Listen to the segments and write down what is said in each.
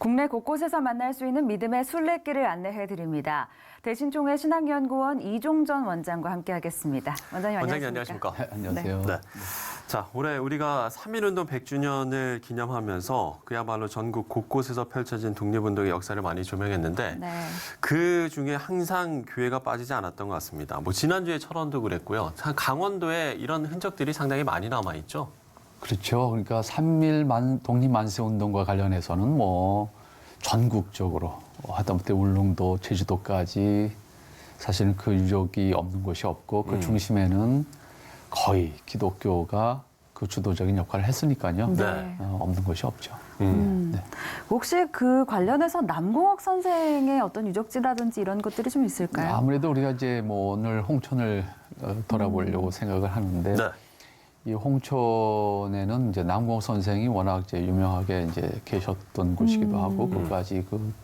국내 곳곳에서 만날 수 있는 믿음의 순례길을 안내해드립니다. 대신총회 신앙연구원 이종전 원장과 함께하겠습니다. 원장님 안녕하십니까? 안녕하세요. 네. 자, 올해 우리가 3.1운동 100주년을 기념하면서 그야말로 전국 곳곳에서 펼쳐진 독립운동의 역사를 많이 조명했는데 네. 그 중에 항상 교회가 빠지지 않았던 것 같습니다. 지난주에 철원도 그랬고요. 강원도에 이런 흔적들이 상당히 많이 남아있죠. 그렇죠. 그러니까 3.1 독립만세운동과 관련해서는 전국적으로 하다못해 울릉도, 제주도까지 사실은 그 유적이 없는 곳이 없고 그 중심에는 거의 기독교가 그 주도적인 역할을 했으니까요. 네. 없는 곳이 없죠. 네. 혹시 그 관련해서 남궁옥 선생의 어떤 유적지라든지 이런 것들이 좀 있을까요? 아무래도 우리가 이제 오늘 홍천을 돌아보려고 생각을 하는데 네. 이 홍천에는 이제 남궁옥 선생이 워낙 이제 유명하게 이제 계셨던 곳이기도 하고 그까지 그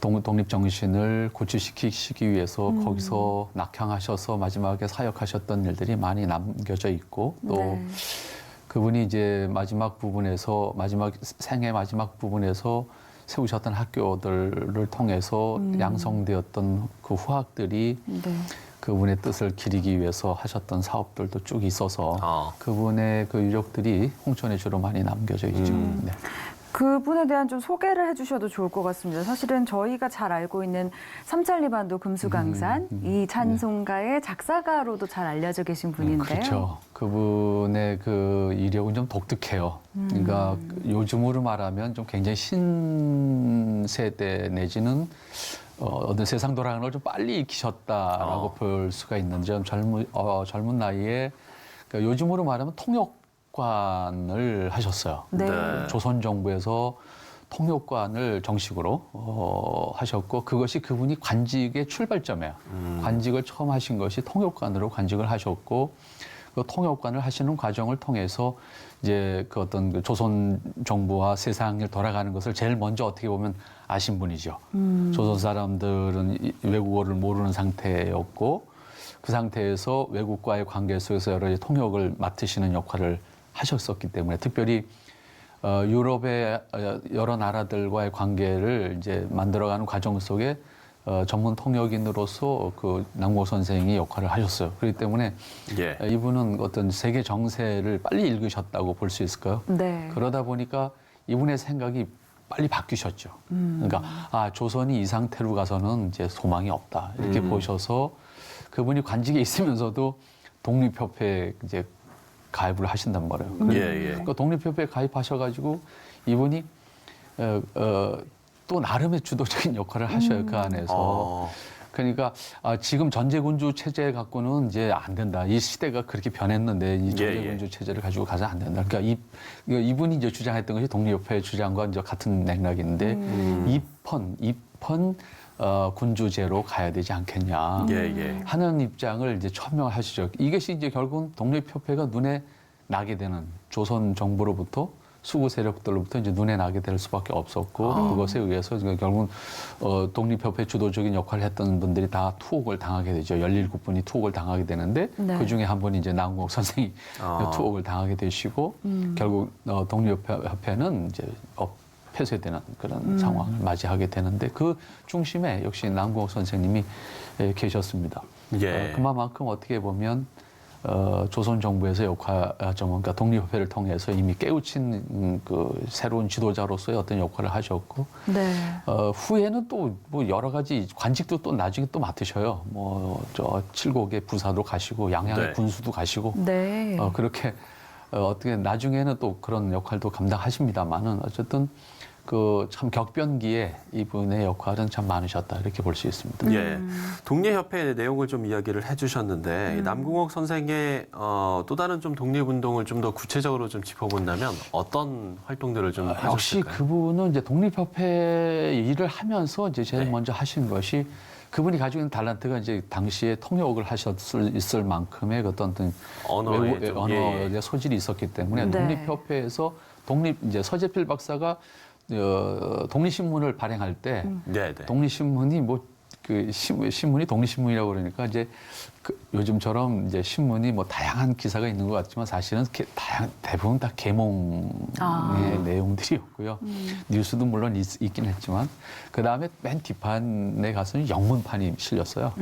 독립 정신을 고취시키기 위해서 거기서 낙향하셔서 마지막에 사역하셨던 일들이 많이 남겨져 있고 또 네. 그분이 이제 생애 마지막 부분에서 세우셨던 학교들을 통해서 양성되었던 그 후학들이 네. 그분의 뜻을 기리기 위해서 하셨던 사업들도 쭉 있어서 그분의 그 유적들이 홍천에 주로 많이 남겨져 있죠. 네. 그분에 대한 좀 소개를 해주셔도 좋을 것 같습니다. 사실은 저희가 잘 알고 있는 삼천리반도 금수강산 이 찬송가의 작사가로도 잘 알려져 계신 분인데요. 그렇죠. 그분의 그 이력은 좀 독특해요. 그러니까 요즘으로 말하면 좀 굉장히 신세대 내지는 어떤 세상 돌아가는 걸 좀 빨리 익히셨다라고 볼 수가 있는데 좀 젊은 나이에 그러니까 요즘으로 말하면 통역관을 하셨어요. 네. 조선 정부에서 통역관을 정식으로 하셨고 그것이 그분이 관직의 출발점이에요. 관직을 처음 하신 것이 통역관으로 관직을 하셨고 그 통역관을 하시는 과정을 통해서 이제 그 어떤 그 조선 정부와 세상을 돌아가는 것을 제일 먼저 어떻게 보면 아신 분이죠. 조선 사람들은 외국어를 모르는 상태였고 그 상태에서 외국과의 관계 속에서 여러 가지 통역을 맡으시는 역할을 하셨었기 때문에 특별히 유럽의 여러 나라들과의 관계를 이제 만들어가는 과정 속에 전문 통역인으로서 그 남궁옥 선생이 역할을 하셨어요. 그렇기 때문에 이분은 어떤 세계 정세를 빨리 읽으셨다고 볼 수 있을까요? 네. 그러다 보니까 이분의 생각이 빨리 바뀌셨죠. 그러니까 조선이 이 상태로 가서는 이제 소망이 없다 이렇게 보셔서 그분이 관직에 있으면서도 독립협회에 이제 가입을 하신단 말이에요. 그러니까 독립협회에 가입하셔가지고 이분이 또 나름의 주도적인 역할을 하셔요. 그 안에서. 그러니까 지금 전제군주 체제 갖고는 이제 안 된다. 이 시대가 그렇게 변했는데 이 전제군주 체제를 가지고 가서 안 된다. 그러니까 이분이 이제 주장했던 것이 독립협회의 주장과 이제 같은 맥락인데 입헌 군주제로 가야 되지 않겠냐 하는 입장을 이제 천명하시죠. 이것이 이제 결국은 독립협회가 눈에 나게 되는 조선 정부로부터 수구 세력들로부터 이제 눈에 나게 될 수밖에 없었고 그것에 의해서 결국은 독립협회 주도적인 역할을 했던 분들이 다 투옥을 당하게 되죠. 17분이 투옥을 당하게 되는데 그 중에 한 분이 이제 남궁옥 선생이 투옥을 당하게 되시고 결국 독립협회는 이제 폐쇄되는 그런 상황을 맞이하게 되는데 그 중심에 역시 남궁옥 선생님이 계셨습니다. 그만큼 어떻게 보면 조선 정부에서 그러니까 독립협회를 통해서 이미 깨우친 그 새로운 지도자로서의 어떤 역할을 하셨고 후에는 또 여러 가지 관직도 또 나중에 또 맡으셔요. 저 칠곡의 부사도 가시고 양양의 군수도 가시고 그렇게 어떻게 나중에는 또 그런 역할도 감당하십니다만은 어쨌든 그 참 격변기에 이분의 역할은 참 많으셨다 이렇게 볼 수 있습니다. 독립협회의 내용을 좀 이야기를 해주셨는데 남궁옥 선생의 또 다른 좀 독립운동을 좀 더 구체적으로 좀 짚어본다면 어떤 활동들을 좀 하셨을까요? 역시 그분은 이제 독립협회 일을 하면서 이제 제일 먼저 하신 것이 그분이 가지고 있는 달란트가 이제 당시에 통역을 하셨을 만큼의 어떤 언어의 소질이 있었기 때문에 독립협회에서 이제 서재필 박사가 독립신문을 발행할 때 독립신문이 그 신문이 독립신문이라고 그러니까 이제 요즘처럼 이제 신문이 뭐 다양한 기사가 있는 것 같지만 사실은 대부분 다 계몽의 내용들이었고요. 뉴스도 물론 있긴 했지만 그 다음에 맨 뒷판에 가서는 영문판이 실렸어요.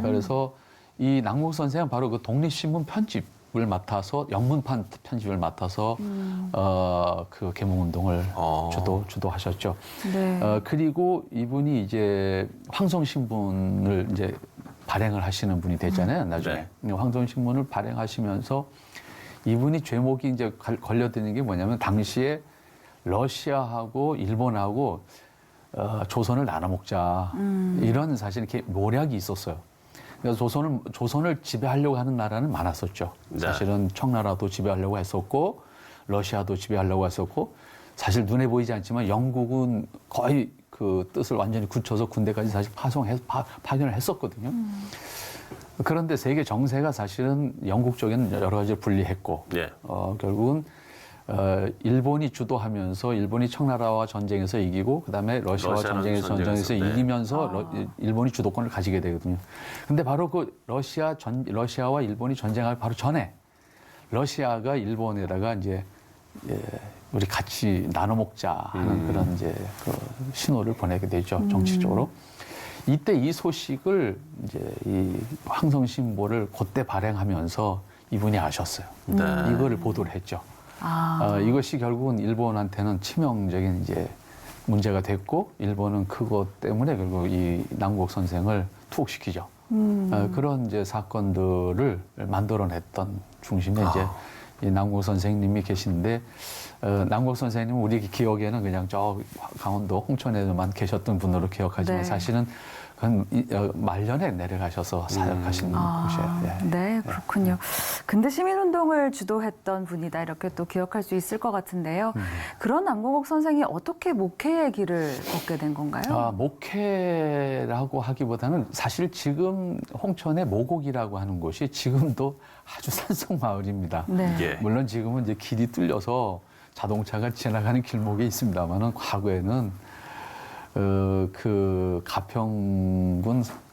그래서 이 남궁옥 선생은 바로 그 독립신문 편집을 맡아서 영문판 편집을 맡아서 그 계몽운동을 주도하셨죠. 네. 그리고 이분이 이제 황성신문을 이제 발행을 하시는 분이 됐잖아요. 나중에 황성신문을 발행하시면서 이분이 죄목이 이제 걸려드는 게 뭐냐면 당시에 러시아하고 일본하고 조선을 나눠 먹자 이런 사실 이렇게 모략이 있었어요. 그래서 조선을 지배하려고 하는 나라는 많았었죠. 사실은 청나라도 지배하려고 했었고 러시아도 지배하려고 했었고 사실 눈에 보이지 않지만 영국은 거의 그 뜻을 완전히 굳혀서 군대까지 사실 파견을 했었거든요. 그런데 세계 정세가 사실은 영국 쪽에는 여러 가지 불리했고 결국은 일본이 주도하면서 일본이 청나라와 전쟁에서 이기고 그다음에 러시아와 전쟁에서 이기면서 일본이 주도권을 가지게 되거든요. 근데 바로 그 러시아와 일본이 전쟁할 바로 전에 러시아가 일본에다가 이제 우리 같이 나눠 먹자 하는 그런 이제 그 신호를 보내게 되죠. 정치적으로. 이때 이 소식을 이제 이 황성신보를 그때 발행하면서 이분이 아셨어요. 이거를 보도를 했죠. 이것이 결국은 일본한테는 치명적인 이제 문제가 됐고 일본은 그것 때문에 결국 이 남궁옥 선생을 투옥시키죠. 그런 이제 사건들을 만들어냈던 중심에 이제 이 남궁옥 선생님이 계신데 남궁옥 선생님은 우리 기억에는 그냥 저 강원도 홍천에만 계셨던 분으로 기억하지만 사실은 그건 말년에 내려가셔서 사역하시는 곳이에요. 네, 그렇군요. 근데 시민운동을 주도했던 분이다 이렇게 또 기억할 수 있을 것 같은데요. 그런 남궁옥 선생이 어떻게 목회의 길을 걷게 된 건가요? 목회라고 하기보다는 사실 지금 홍천의 모곡이라고 하는 곳이 지금도 아주 산속 마을입니다. 네. 물론 지금은 이제 길이 뚫려서 자동차가 지나가는 길목이 있습니다만은 과거에는 그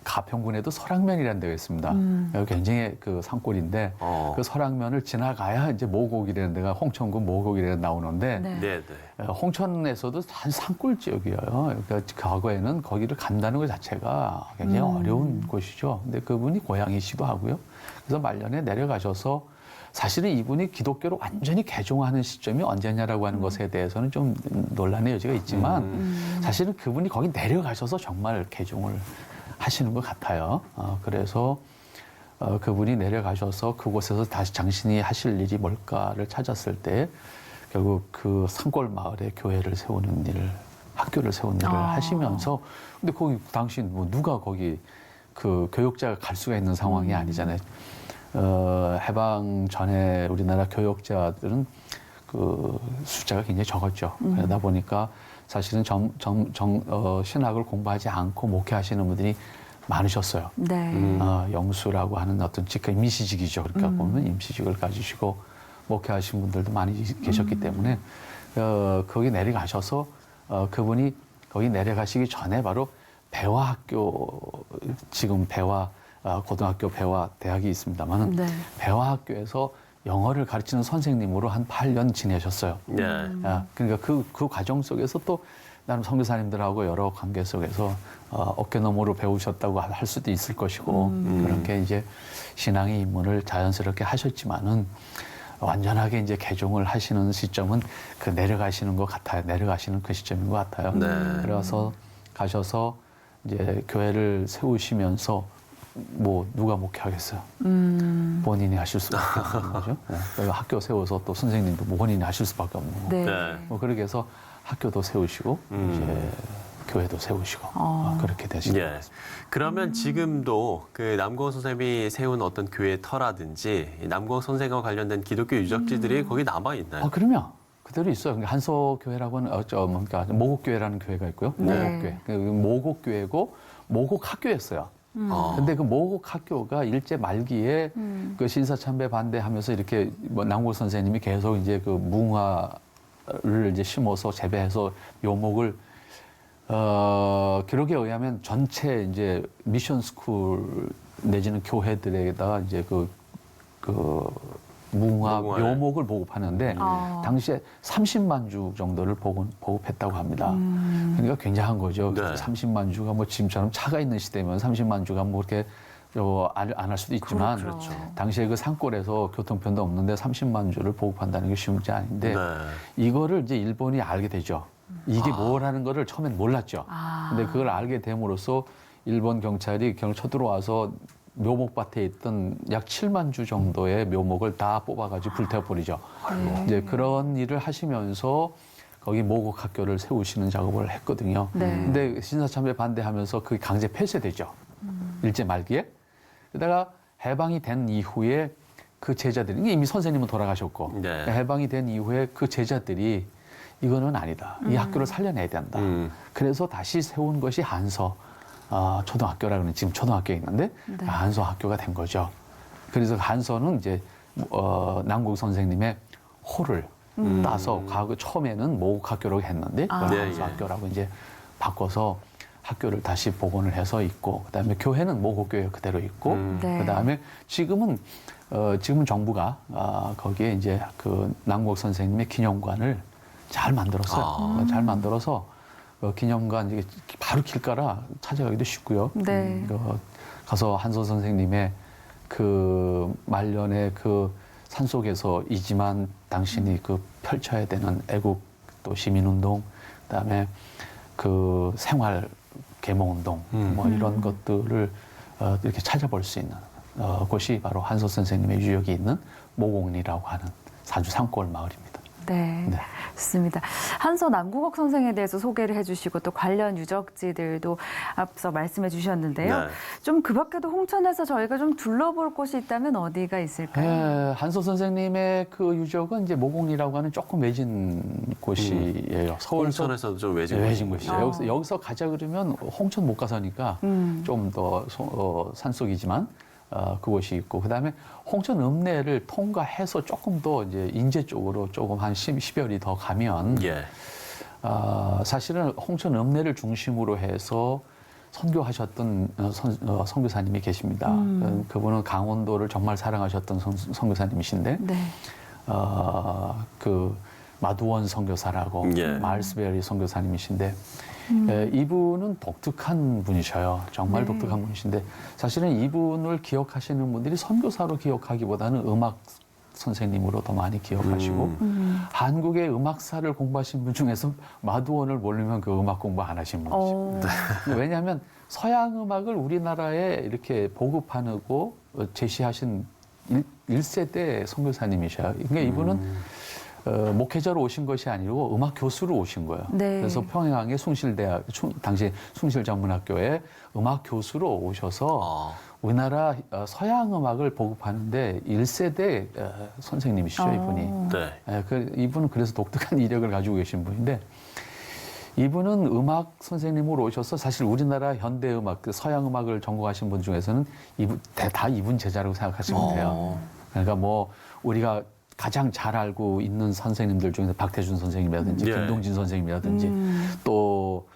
가평군에도 설악면이라는 데가 있습니다. 여기 굉장히 그 산골인데 그 설악면을 지나가야 이제 모곡이라는 데가 홍천군 모곡이라는 데 나오는데 홍천에서도 한 산골 지역이에요. 그러니까 과거에는 거기를 간다는 것 자체가 굉장히 어려운 곳이죠. 근데 그분이 고향이시기도 하고요. 그래서 말년에 내려가셔서 사실은 이분이 기독교로 완전히 개종하는 시점이 언제냐라고 하는 것에 대해서는 좀 논란의 여지가 있지만 사실은 그분이 거기 내려가셔서 정말 개종을 하시는 것 같아요. 그래서 그분이 내려가셔서 그곳에서 다시 당신이 하실 일이 뭘까를 찾았을 때 결국 그 산골 마을에 교회를 세우는 일을 학교를 세우는 일을 하시면서 근데 거기 당시 뭐 누가 거기 그 교역자가 갈 수가 있는 상황이 아니잖아요. 해방 전에 우리나라 교역자들은 그 숫자가 굉장히 적었죠. 그러다 보니까 사실은 신학을 공부하지 않고 목회하시는 분들이 많으셨어요. 영수라고 하는 어떤 직급 임시직이죠. 그러니까 보면 임시직을 가지시고 목회하신 분들도 많이 계셨기 때문에 거기 내려가셔서 그분이 거기 내려가시기 전에 바로 배화학교 지금 고등학교 배화 대학이 있습니다만은 배화학교에서 영어를 가르치는 선생님으로 한 8년 지내셨어요. 그러니까 그 과정 속에서 또 나름 선교사님들하고 여러 관계 속에서 어깨너머로 배우셨다고 할 수도 있을 것이고 그렇게 이제 신앙의 입문을 자연스럽게 하셨지만은 완전하게 이제 개종을 하시는 시점은 그 내려가시는 것 같아요. 내려가시는 그 시점인 것 같아요. 그래서 가셔서 이제 교회를 세우시면서 뭐 누가 목회하겠어요. 본인이 하실 수밖에 없는 거죠. 학교 세워서 또 선생님도 본인이 하실 수밖에 없는 거고. 뭐 그렇게 해서 학교도 세우시고 이제 교회도 세우시고 그렇게 되시는 것 같습니다. 그러면 지금도 그 남궁옥 선생님이 세운 어떤 교회 터라든지 남궁옥 선생과 관련된 기독교 유적지들이 거기 남아 있나요? 그러면 그대로 있어요. 그러니까 한서교회라고 하는 그러니까 모곡교회라는 교회가 있고요. 모곡교회. 모곡교회고 모곡학교였어요. 근데 그 모곡학교가 일제 말기에 그 신사참배 반대하면서 이렇게 뭐 남궁옥 선생님이 계속 이제 그 무화를 이제 심어서 재배해서 묘목을 기록에 의하면 전체 이제 미션 스쿨 내지는 교회들에다가 이제 그 무궁화 무궁화를. 묘목을 보급하는데 당시에 30만 주 정도를 보급했다고 합니다. 그러니까 굉장한 거죠. 네. 30만 주가 뭐 지금처럼 차가 있는 시대면 30만 주가 뭐 이렇게 안 할 수도 있지만 그렇죠. 당시에 그 산골에서 교통편도 없는데 30만 주를 보급한다는 게 쉬운 문제 아닌데 네. 이거를 이제 일본이 알게 되죠. 이게 뭐라는 거를 처음엔 몰랐죠. 근데 그걸 알게 됨으로써 일본 경찰이 그냥 쳐들어와서 묘목밭에 있던 약 7만 주 정도의 묘목을 다 뽑아가지고 불태워버리죠. 이제 그런 일을 하시면서 거기 모국 학교를 세우시는 작업을 했거든요. 네. 근데 신사참배 반대하면서 그게 강제 폐쇄되죠. 일제 말기에. 그러다가 해방이 된 이후에 그 제자들이 이미 선생님은 돌아가셨고 네. 해방이 된 이후에 그 제자들이 이거는 아니다. 이 학교를 살려내야 된다. 그래서 다시 세운 것이 한서 초등학교라 그러는 지금 초등학교에 있는데 네. 한서 학교가 된 거죠. 그래서 한서는 이제 남국 선생님의 호를 따서 과거 처음에는 모국 학교라고 했는데 그걸 네, 한서 예. 학교라고 이제 바꿔서 학교를 다시 복원을 해서 있고 그다음에 교회는 모국교회 그대로 있고 네. 그다음에 지금은 정부가 거기에 이제 그 남국 선생님의 기념관을 잘 만들었어요. 잘 만들어서 기념관 이게 바로 길가라 찾아가기도 쉽고요. 네. 가서 한서 선생님의 그 말년의 그 산속에서이지만 당신이 그 펼쳐야 되는 애국 또 시민운동 그다음에 그 생활 계몽운동 뭐 이런 것들을 이렇게 찾아볼 수 있는 곳이 바로 한서 선생님의 유적이 있는 모곡리라고 하는 사주 산골 마을입니다. 네, 네. 좋습니다. 한서 남국옥 선생에 대해서 소개를 해주시고 또 관련 유적지들도 앞서 말씀해 주셨는데요. 네. 좀 그 밖에도 홍천에서 저희가 좀 둘러볼 곳이 있다면 어디가 있을까요? 네, 한서 선생님의 그 유적은 이제 모곡리라고 하는 조금 외진 곳이에요. 서울서 홍천에서도 좀 외진 곳이에요. 여기서 가자 그러면 홍천 못 가서니까 좀 더 산속이지만 그곳이 있고 그다음에 홍천 읍내를 통과해서 조금 더 이제 인제 쪽으로 조금 한 10여리 더 가면 예. 사실은 홍천 읍내를 중심으로 해서 선교하셨던 선교사님이 계십니다. 그분은 강원도를 정말 사랑하셨던 선교사님이신데 네. 그 마두원 선교사라고 예. 마일스베리 선교사님이신데 이분은 독특한 분이셔요. 정말 네. 독특한 분이신데 사실은 이분을 기억하시는 분들이 선교사로 기억하기보다는 음악 선생님으로 더 많이 기억하시고 한국의 음악사를 공부하신 분 중에서 마두원을 모르면 그 음악 공부 안 하신 분이죠. 왜냐하면 서양 음악을 우리나라에 이렇게 보급하고 제시하신 1세대 선교사님이셔요. 그러니까 이분은 목회자로 오신 것이 아니고 음악 교수로 오신 거예요. 네. 그래서 평양의 숭실대학, 당시 숭실전문학교에 음악 교수로 오셔서 우리나라 서양 음악을 보급하는데 1세대 선생님이시죠, 이분이. 네. 이분은 그래서 독특한 이력을 가지고 계신 분인데 이분은 음악 선생님으로 오셔서 사실 우리나라 현대 음악, 그 서양 음악을 전공하신 분 중에서는 다 이분 제자라고 생각하시면 돼요. 그러니까 뭐 우리가 가장 잘 알고 있는 선생님들 중에서 박태준 선생님이라든지 예. 김동진 선생님이라든지 또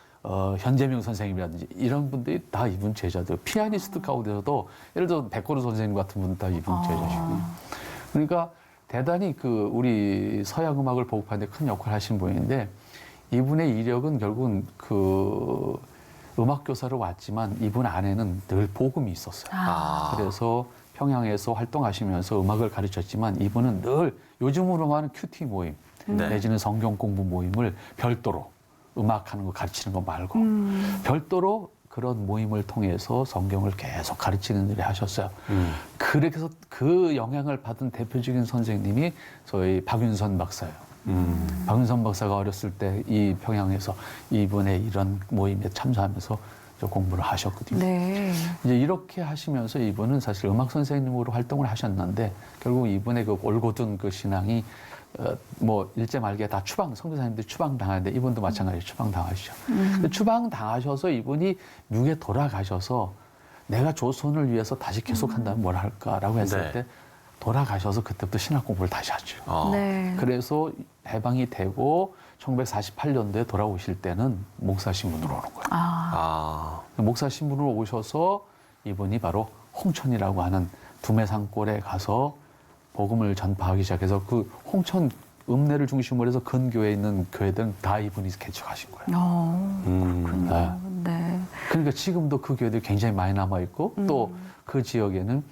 현재명 선생님이라든지 이런 분들이 다 이분 제자들. 피아니스트 가운데서도 예를 들어 백고르 선생님 같은 분은 다 이분 제자시고요. 그러니까 대단히 그 우리 서양 음악을 보급하는 데 큰 역할을 하신 분인데 이분의 이력은 결국은 그 음악 교사로 왔지만 이분 안에는 늘 복음이 있었어요. 그래서 평양에서 활동하시면서 음악을 가르쳤지만 이분은 늘 요즘으로 말하는 큐티 모임 네. 내지는 성경 공부 모임을 별도로 음악하는 거 가르치는 거 말고 별도로 그런 모임을 통해서 성경을 계속 가르치는 일을 하셨어요. 그래서 그 영향을 받은 대표적인 선생님이 저희 박윤선 박사예요. 박윤선 박사가 어렸을 때 이 평양에서 이분의 이런 모임에 참여하면서 공부를 하셨거든요. 네. 이제 이렇게 하시면서 이분은 사실 음악 선생님으로 활동을 하셨는데 결국 이분의 그 올곧은 그 신앙이 뭐 일제 말기에 다 선교사님들이 추방당하는데 이분도 마찬가지로 추방당하시죠. 추방당하셔서 이분이 미국에 돌아가셔서 내가 조선을 위해서 다시 계속한다면 뭘 할까라고 했을 네. 때 돌아가셔서 그때부터 신학 공부를 다시 하죠. 네. 그래서 해방이 되고 1948년도에 돌아오실 때는 목사신분으로 오는 거예요. 아, 목사신분으로 오셔서 이분이 바로 홍천이라고 하는 두매산골에 가서 복음을 전파하기 시작해서 그 홍천 읍내를 중심으로 해서 근교에 있는 교회들은 다 이분이 개척하신 거예요. 그렇군요. 네. 그러니까 지금도 그 교회들이 굉장히 많이 남아 있고 또 그 지역에는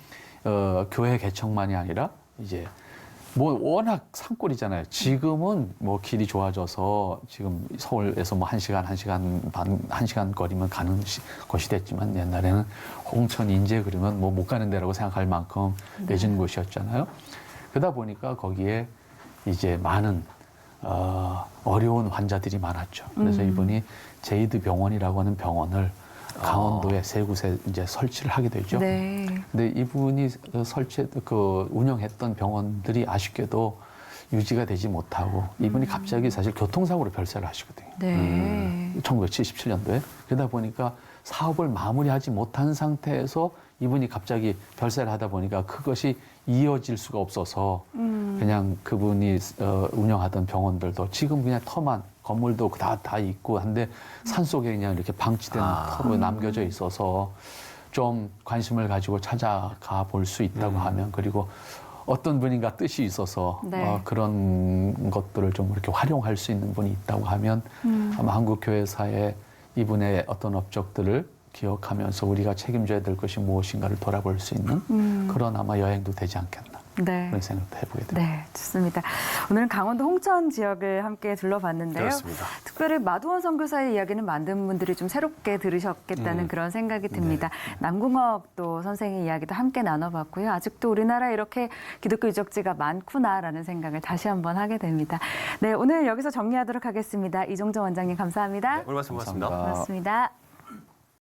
교회 개척만이 아니라 이제 뭐 워낙 산골이잖아요. 지금은 뭐 길이 좋아져서 지금 서울에서 뭐 1시간 반, 1시간 거리면 가는 곳이 됐지만 옛날에는 홍천 인제 그러면 뭐 못 가는 데라고 생각할 만큼 외진 곳이었잖아요. 그러다 보니까 거기에 이제 많은 어려운 환자들이 많았죠. 그래서 이분이 제이드 병원이라고 하는 병원을 강원도에 세 곳에 이제 설치를 하게 되죠. 네. 근데 이분이 운영했던 병원들이 아쉽게도 유지가 되지 못하고 이분이 갑자기 사실 교통사고로 별세를 하시거든요. 네. 1977년도에. 그러다 보니까 사업을 마무리하지 못한 상태에서 이분이 갑자기 별세를 하다 보니까 그것이 이어질 수가 없어서 그냥 그분이 운영하던 병원들도 지금 그냥 터만 건물도 다 있고 한데 산속에 그냥 이렇게 방치된 터로 남겨져 있어서 좀 관심을 가지고 찾아가 볼 수 있다고 하면 그리고 어떤 분인가 뜻이 있어서 네. 그런 것들을 좀 이렇게 활용할 수 있는 분이 있다고 하면 아마 한국 교회사에 이분의 어떤 업적들을 기억하면서 우리가 책임져야 될 것이 무엇인가를 돌아볼 수 있는 그런 아마 여행도 되지 않겠나 네. 그런 생각도 해보게 됩니다. 네, 좋습니다. 오늘은 강원도 홍천 지역을 함께 둘러봤는데요. 그렇습니다. 특별히 마두원 선교사의 이야기는 많은 분들이 좀 새롭게 들으셨겠다는 그런 생각이 듭니다. 남궁옥 또 선생의 이야기도 함께 나눠봤고요. 아직도 우리나라에 이렇게 기독교 유적지가 많구나라는 생각을 다시 한번 하게 됩니다. 네, 오늘 여기서 정리하도록 하겠습니다. 이종정 원장님 감사합니다. 오늘 말씀 고맙습니다. 고맙습니다.